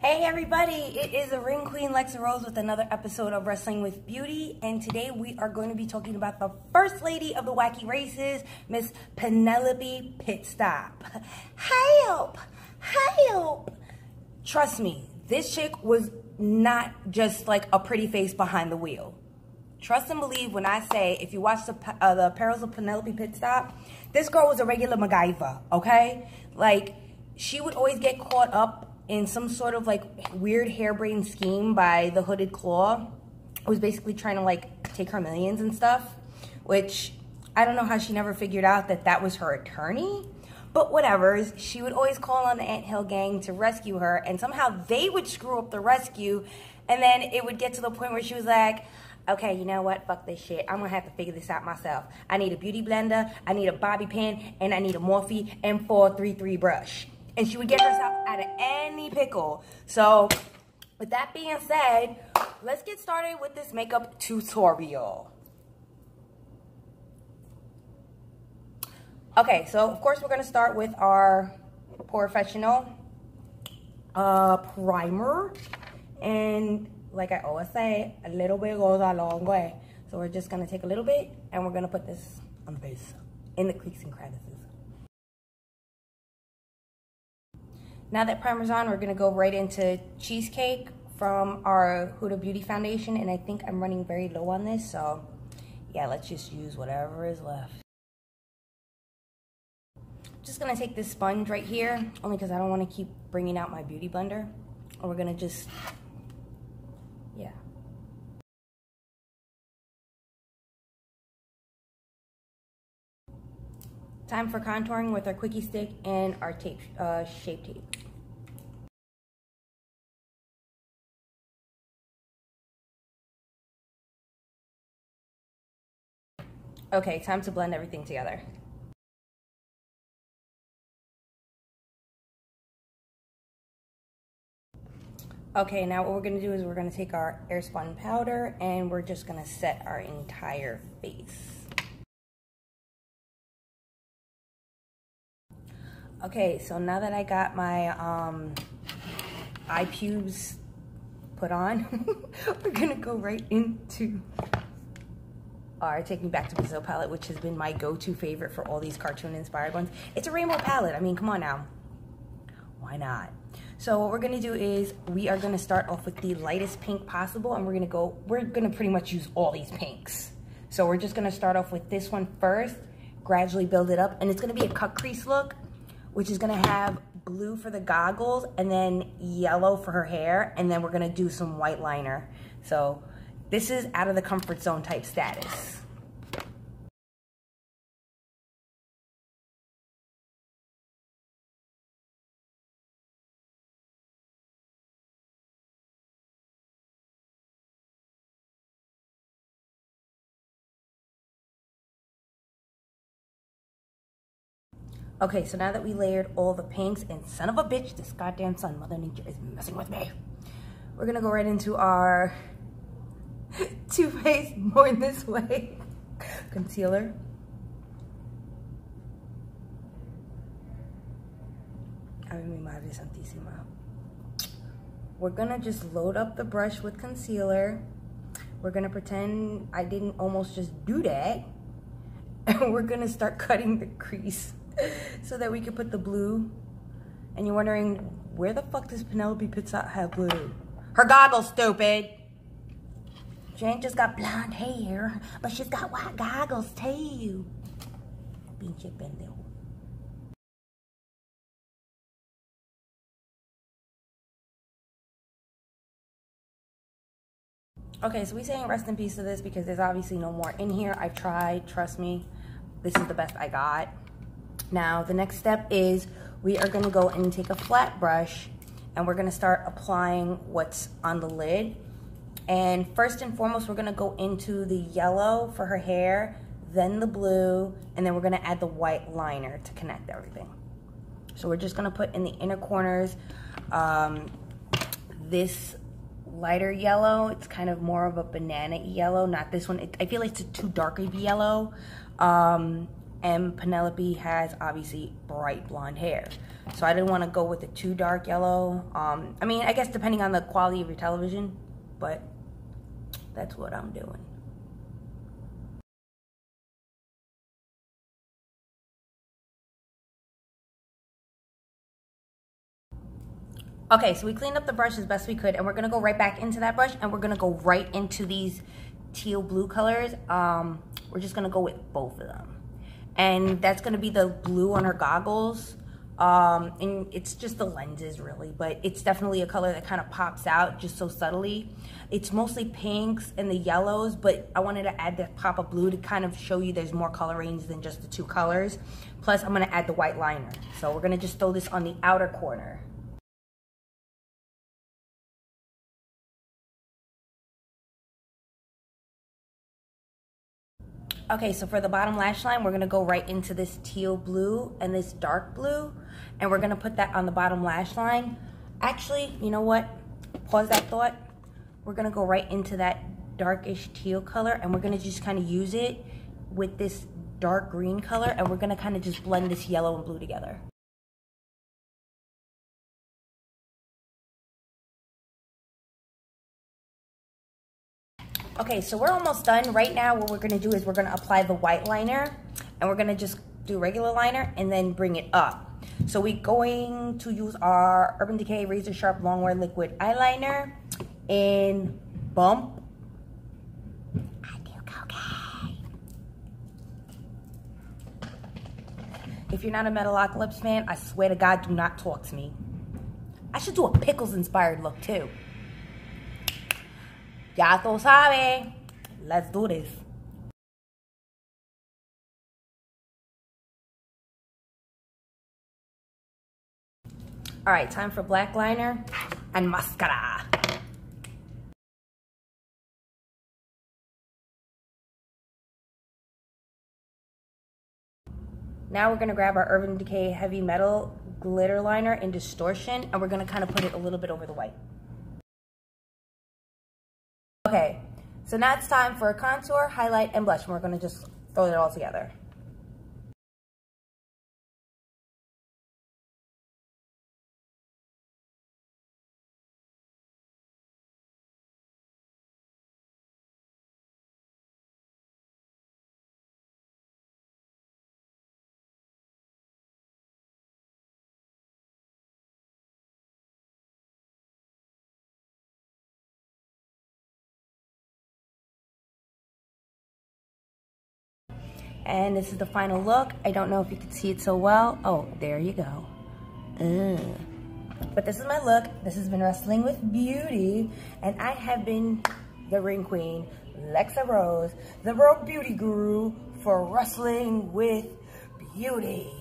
Hey everybody, it is the Ring Queen Lexa Rose with another episode of Wrestling with Beauty, and today we are going to be talking about the first lady of the Wacky races, Miss Penelope Pitstop. Help! Help! Trust me, this chick was not just like a pretty face behind the wheel. Trust and believe when I say, if you watch the Perils of Penelope Pitstop, this girl was a regular MacGyver, okay? Like, she would always get caught up in some sort of like weird harebrained scheme by the Hooded Claw, who was basically trying to like take her millions and stuff, which I don't know how she never figured out that that was her attorney, but whatever. She would always call on the Anthill gang to rescue her, and somehow they would screw up the rescue, and then it would get to the point where she was like, okay, you know what? Fuck this shit. I'm gonna have to figure this out myself. I need a beauty blender, I need a bobby pin, and I need a Morphe M433 brush. And she would get herself out of any pickle. So, with that being said, let's get started with this makeup tutorial. Okay, so of course we're gonna start with our professional primer. And like I always say, a little bit goes a long way. So we're just gonna take a little bit and we're gonna put this on the base, in the creaks and crevices. Now that primer's on, we're gonna go right into Cheesecake from our Huda Beauty foundation, and I think I'm running very low on this, so yeah, let's just use whatever is left. Just gonna take this sponge right here, only because I don't wanna keep bringing out my beauty blender, and we're gonna just, yeah. Time for contouring with our quickie stick and our tape, shape tape. Okay, time to blend everything together. Okay, now what we're gonna do is we're gonna take our airspun powder and we're just gonna set our entire face. Okay, so now that I got my eye pubes put on, we're gonna go right into our Take Me Back to Brazil palette, which has been my go-to favorite for all these cartoon-inspired ones. It's a rainbow palette. I mean, come on now. Why not? So what we're gonna do is we are gonna start off with the lightest pink possible, and we're gonna pretty much use all these pinks. So we're just gonna start off with this one first, gradually build it up, and it's gonna be a cut crease look, which is gonna have blue for the goggles and then yellow for her hair, and then we're gonna do some white liner. So this is out of the comfort zone type status. Okay, so now that we layered all the pinks, and son of a bitch, this goddamn sun, Mother Nature is messing with me. We're gonna go right into our Too Faced Born This Way concealer. Ay, mi madre santísima. We're gonna just load up the brush with concealer. We're gonna pretend I didn't almost just do that. And we're gonna start cutting the crease so that we can put the blue. And you're wondering, where the fuck does Penelope Pitstop have blue? Her goggles, stupid. She ain't just got blonde hair, but she's got white goggles too. Pinche pendejo. Okay, so we saying rest in peace to this because there's obviously no more in here. I've tried, trust me. This is the best I got. Now, the next step is we are gonna go and take a flat brush and we're gonna start applying what's on the lid. And first and foremost, we're gonna go into the yellow for her hair, then the blue, and then we're gonna add the white liner to connect everything. So we're just gonna put in the inner corners this lighter yellow. It's kind of more of a banana yellow, not this one. I feel like it's too dark of yellow. And Penelope has obviously bright blonde hair. So I didn't want to go with a too dark yellow. I mean, I guess depending on the quality of your television, but that's what I'm doing. Okay, so we cleaned up the brush as best we could, and we're gonna go right back into that brush, and we're gonna go right into these teal blue colors. We're just gonna go with both of them. And that's gonna be the blue on her goggles. And it's just the lenses really, but it's definitely a color that kind of pops out just so subtly. It's mostly pinks and the yellows, but I wanted to add that pop of blue to kind of show you there's more color range than just the two colors. Plus I'm gonna add the white liner. So we're gonna just throw this on the outer corner. Okay, so for the bottom lash line, we're gonna go right into this teal blue and this dark blue, and we're gonna put that on the bottom lash line. Actually, you know what? Pause that thought. We're gonna go right into that darkish teal color, and we're gonna just kind of use it with this dark green color, and we're gonna kind of just blend this yellow and blue together. Okay, so we're almost done. Right now, what we're gonna do is we're gonna apply the white liner, and we're gonna just do regular liner and then bring it up. So we're going to use our Urban Decay Razor Sharp Longwear Liquid Eyeliner in Bump. I do cocaine. If you're not a Metalocalypse fan, I swear to God, do not talk to me. I should do a pickles-inspired look, too. Ya tú sabes. Let's do this. All right, time for black liner and mascara. Now we're gonna grab our Urban Decay Heavy Metal Glitter Liner in Distortion, and we're gonna kind of put it a little bit over the white. Okay, so now it's time for a contour, highlight, and blush. And we're gonna just throw it all together. And this is the final look. I don't know if you can see it so well. Oh, there you go. But this is my look. This has been Wrestling with Beauty. And I have been the ring queen, Lexa Rose, the world beauty guru for Wrestling with Beauty.